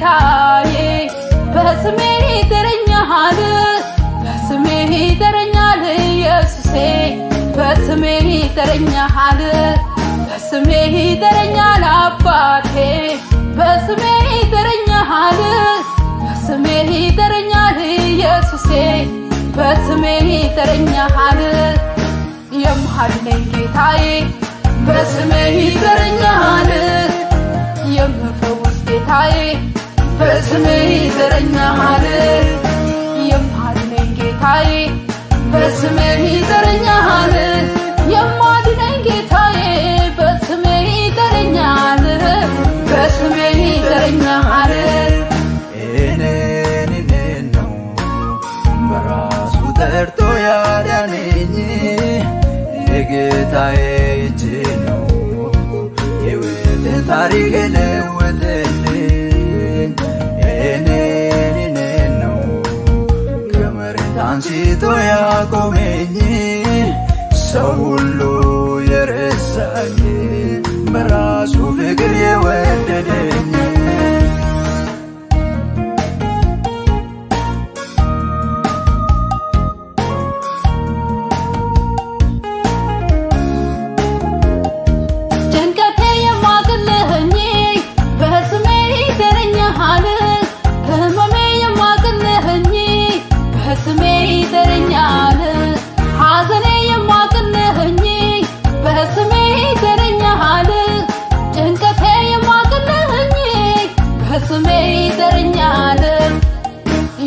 ጌታዬ በስሜ ይጠረኛል በስሜ ይጠረኛል ኢየሱሴ በስሜ ይጠረኛል በስሜ ይጠረኛል አባቴ በስሜ ይጠረኛል በስሜ ይጠረኛል ኢየሱሴ በስሜ ይጠረኛል የምሃድነኝ ጌታዬ በስሜ ይጠረኛል የምፈውስ ጌታዬ በስሜ ይጠረኛል የምሃድነኝ ጌታዬ በስሜ ይጠረኛል የማድነኝ ጌታዬ በስሜ ይጠረኛል በስሜ ይጠረኛል እኔን ነው በራሱ ጠርቶ ያዳነኝ የጌታዬ እጅ ነው የሕይወት ታሪክ ለወጠልኝ እኔን ነው ከመሬት አንስቶ ያቆመኝ ሰው ሁሉ የረሳኝ በራሱ ፍቅር የወደደኝ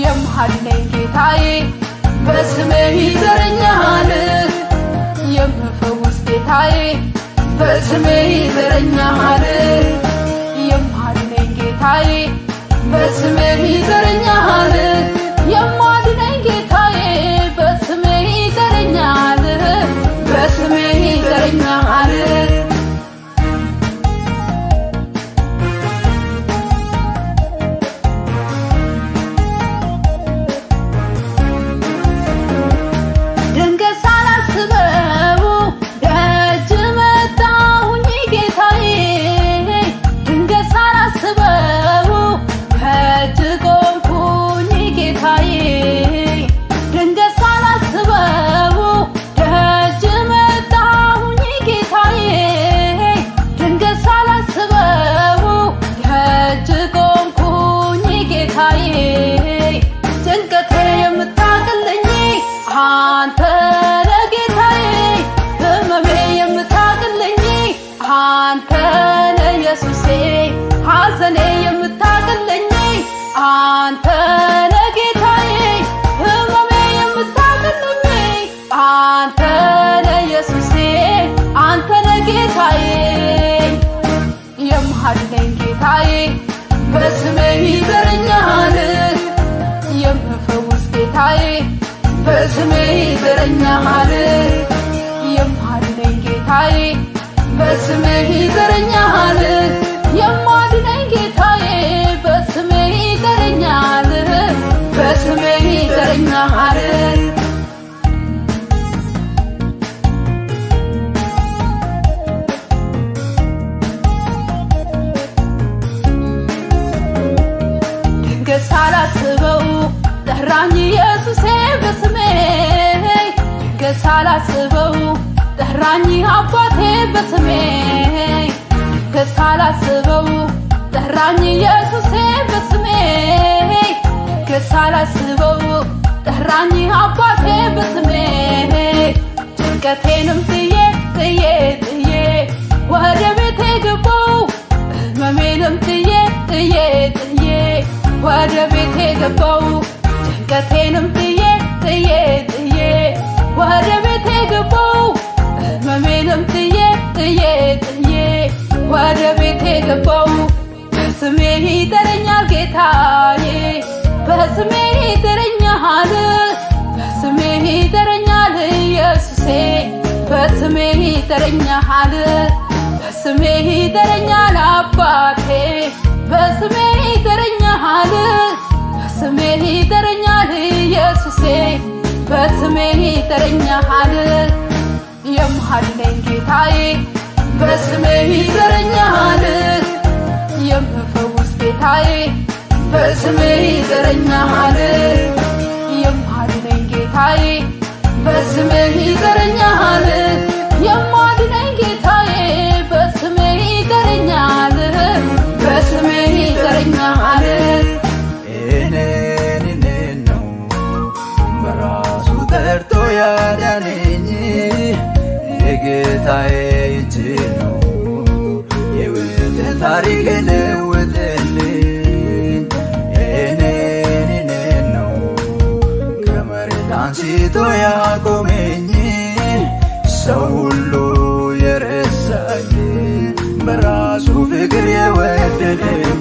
የምሃድነኝ ጌታዬ በስሜ ይጠረኛል የምፈውስ ጌታዬ በስሜ ይጠረኛል የምሃድነኝ ጌታዬ በስሜ ይጠረኛል የማድነኝ ጌታዬ በስሜ ይጠረኛል በስሜ ይጠረኛል ሐዘኔ የምታቀለኝ አንተ ነህ ጌታዬ ህመሜ የምታቀለኝ አንተ ነህ ኢየሱሴ አንተ ነህ ጌታዬ የምሃድነኝ ጌታዬ በስሜ ይጠረኛል የምፈውስ ጌታዬ በስሜ ይጠረኛል የምሃድነኝ ጌታዬ በስሜ ይጠረኛል የማድነኝ ጌታዬ በስሜ ይጠረኛል በስሜ ይጠረኛል ድንገት ሳላስበው ጠራኝ ኢየሱሴ በስሜ ድንገት ሳላስበው ጠራኝ አባቴ በስሜ ከሳላስበው ጠራኝ ኢየሱሴ በስሜ ከሳላስበው ጠራኝ አባቴ በስሜ ጭንቀቴንም ጥዬ ወደ ቤቴ ገባው ህመሜንም ጥዬ ወደ ቤቴ ገባው ጭንቀቴንም ጥዬ ወደ ቤቴ ገባው ህመሜንም ጥዬ ወደ ቤቴ ገባው በስሜ ይጠረኛል ጌታዬ በስሜ ይጠረኛል በስሜ ይጠረኛል ኢየሱሴ በስሜ ይጠረኛል በስሜ ይጠረኛል አባቴ በስሜ ይጠረኛል በስሜ ይጠረኛል ኢየሱሴ በስሜ ይጠረኛል የምሃድነኝ ጌታዬ በስሜ ይጠረኛል የምፈውስ ጌታዬ በስሜ ይጠረኛል የማድነኝ ጌታዬ በስሜ ይጠረኛል የማድነኝ ጌታዬ በስሜ ይጠረኛል በስሜ ይጠረኛል እኔ ነው በራሱ ጠርቶ ያዳነኝ የጌታዬ እጅ ነው የውስጥ ታሪክ ለወጠልኝ እኔ ነው ከመሬት አንስቶ ያቆመኝ ሰው ሁሉ የረሳኝ በራሱ ፍቅር የወደደኝ